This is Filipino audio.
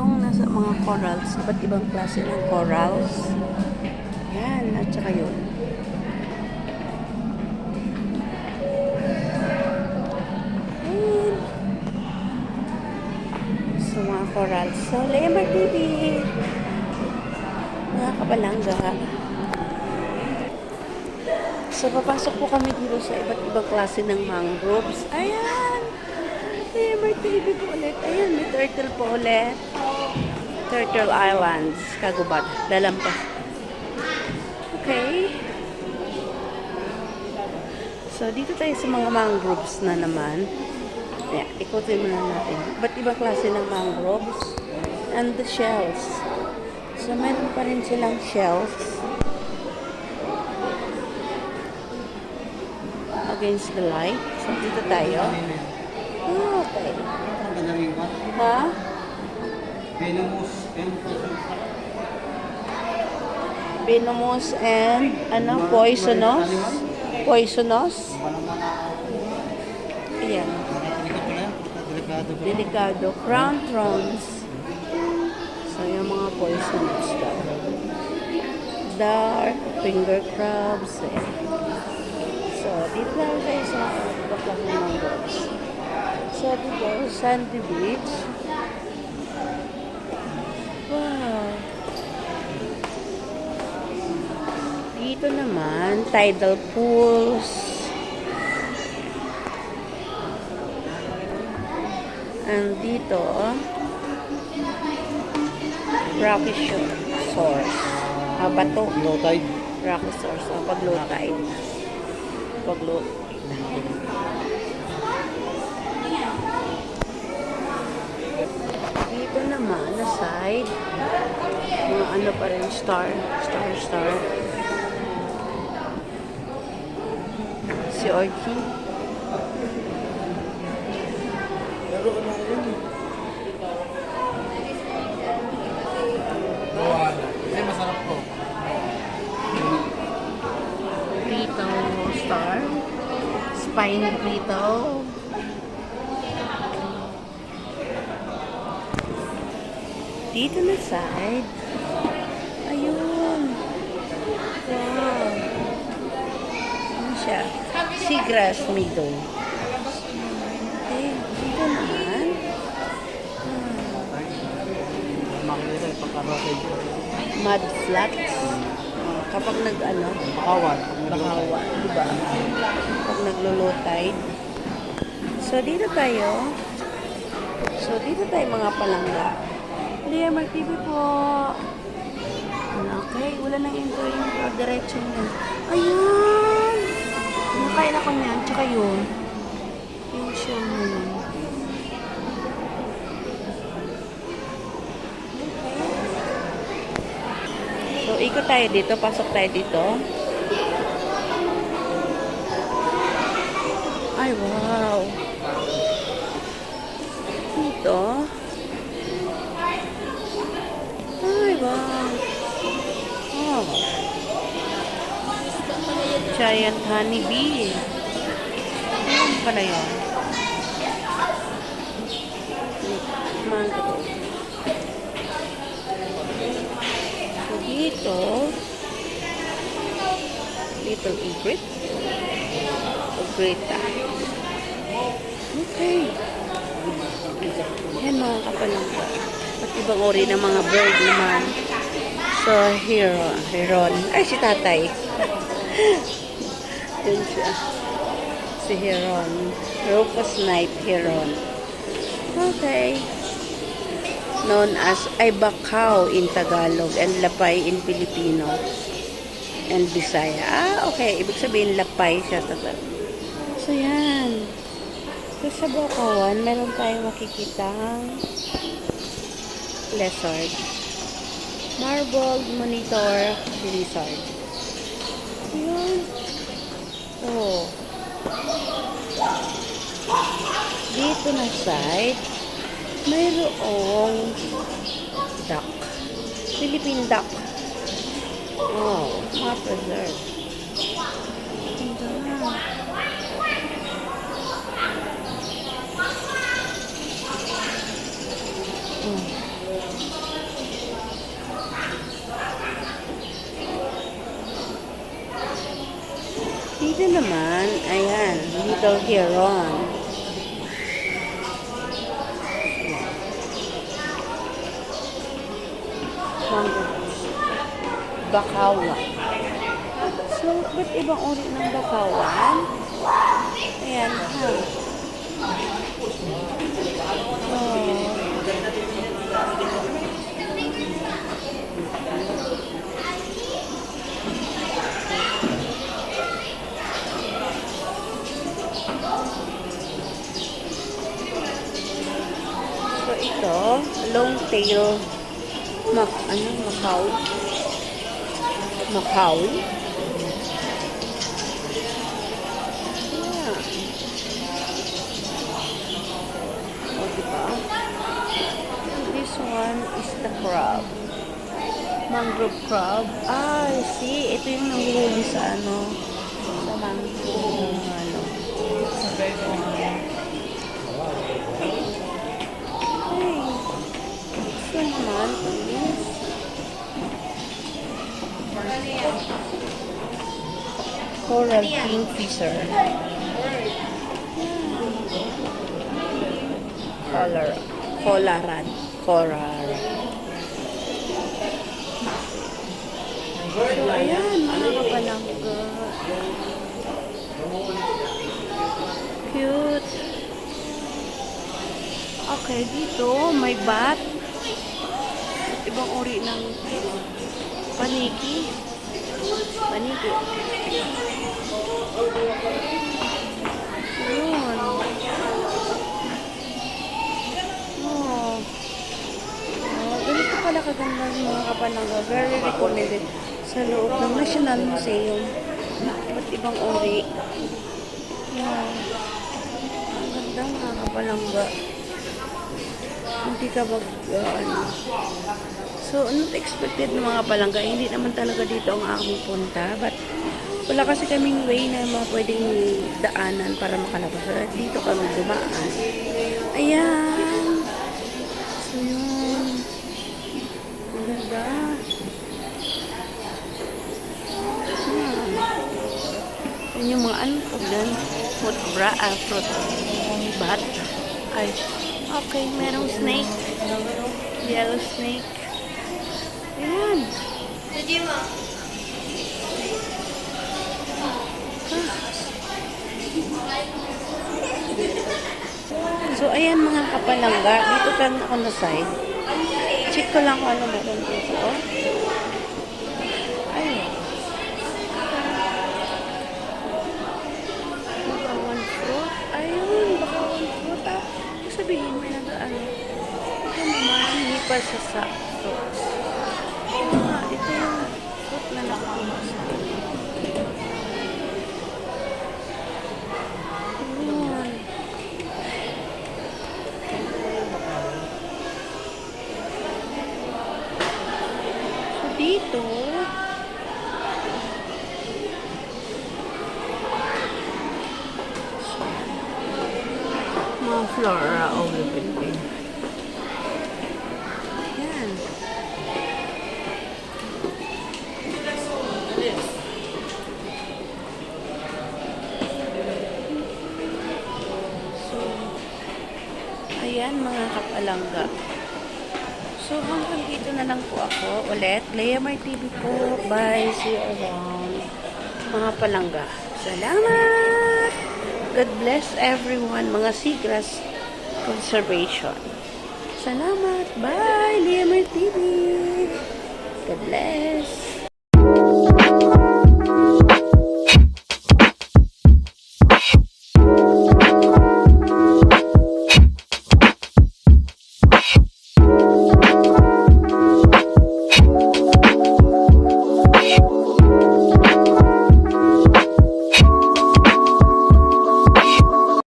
tayong nasa mga corals, iba't ibang klase ng corals. Yan, at saka yun. Ayan. So, mga corals. So, Lemar TV. Mga kabalangga. So, papasok po kami dito sa iba't ibang klase ng mangroves. Ayan! Lemar TV po ulit. Ayan, may turtle po ulit. Turtle Islands, Kagubad. Lalampas. Okay. So, dito tayo sa mga mangroves na naman. Ayan, ikutin muna natin. Iba't ibang klase ng mangroves. And the shells. So, meron pa rin silang shells. Against the light. So, dito tayo. Okay. Ha? Venomous and ano? Poisonous? Poisonous? Ayan. Delicado. Crown thorns. So, yung mga poisonous daw. Dark. Finger crabs. Ayan. So, dito lang tayo sa baklang mangroves. So, dito, sandy beach. Wow. Dito naman, tidal pools. And dito, rocky source. Bato. Low tide. Rocky source. Pag low tide. Pag low dito naman, na side, mga ano pa rin, star. Si Orchie. Pero ano yun eh. Ay, masarap po. Rito star. Spine Rito. Dito na side. Ayun. Wow. Ano siya? Seagrass meadow. Okay. Dito naman. Makikita yung pagkarote. Mud flats. Kapag nag-ano? Makawan. Bakawa. Diba? Kapag naglo-low tide. So, dito tayo. Mga palangga. Lemar TV po. Okay, wala nang intro yung diretso niya. Ayan! Nakain ako niyan, tsaka yun. Yung shell na yun. Okay. So, ikot tayo dito. Pasok tayo dito. Ay, wow! Dito. Ay, wow. Oh. Giant honeybee. Ano pala yun? Mangrove. So, dito, little egret. Egreta. Okay. Yan mga kapalangga. At ibang ori ng mga bird naman. So, heron. Ay, si tatay. Yun siya. Si heron. Rufous night heron. Okay. Known as Bacau in Tagalog and Lapay in Filipino and Bisaya. Okay. Ibig sabihin, Lapay siya sa Tagalog. So, yan. So, sa Bacawan, meron tayong makikitang lizard. Marbled monitor lizard. Ayan. Oh. Dito na side, mayroong duck. Philippine duck. Oh, mga preserve. Ganda. Dito naman, ayan, Little Heron. Bakawan. So, ba't ibang uri ng bakawan? Ayan, ha. Oh. So, ito, long tail, Macaw. Macaw. Yeah. O, diba? This one is the crab. Mangrove crab. Ah, I see. Ito yung nanguhuli sa sa mangrove. Sabay ko nga. Hey. Ito naman. Yes. Coral kingfisher. Coral. So, ayan, mga kapalangga. Cute. Okay, dito, may bat. At ibang uri ng paniki. Yun. Oh. Ganito pala kaganda ng mga kapalangga. Very recommended sa loob ng National Museum. Iba't ibang uri. Wow. Ang ganda mga kapalangga. Hindi ka So, not expected ng mga palangga. Hindi naman talaga dito ang aking punta. But, wala kasi kaming way na pwedeng daanan para makalabas. So, dito kami dumaan. Ayan. So, yun. Ang ganda. Yan yung mga fruit bat. Ay, okay, merong snake. Yellow snake. Ayan. So, ayan mga kapalangga. Dito lang ako na side. Check ko lang kung ano meron dito. Ayun. Bakawan fruit. Ayun, bakawan fruit. Sabihin mo na ito naman, hipa sa fruits. Ito yung fruit na nakakuha sa ayun. So, dito, mga flora of the Philippines. Yan. So, ayan mga kapalangga. So, hanggang dito na lang po ako ulit. Lea My TV po. Bye. See you around. Mga palangga. Salamat! God bless everyone. Mga seagrass conservation. Salamat. Bye. Lea My TV. God bless.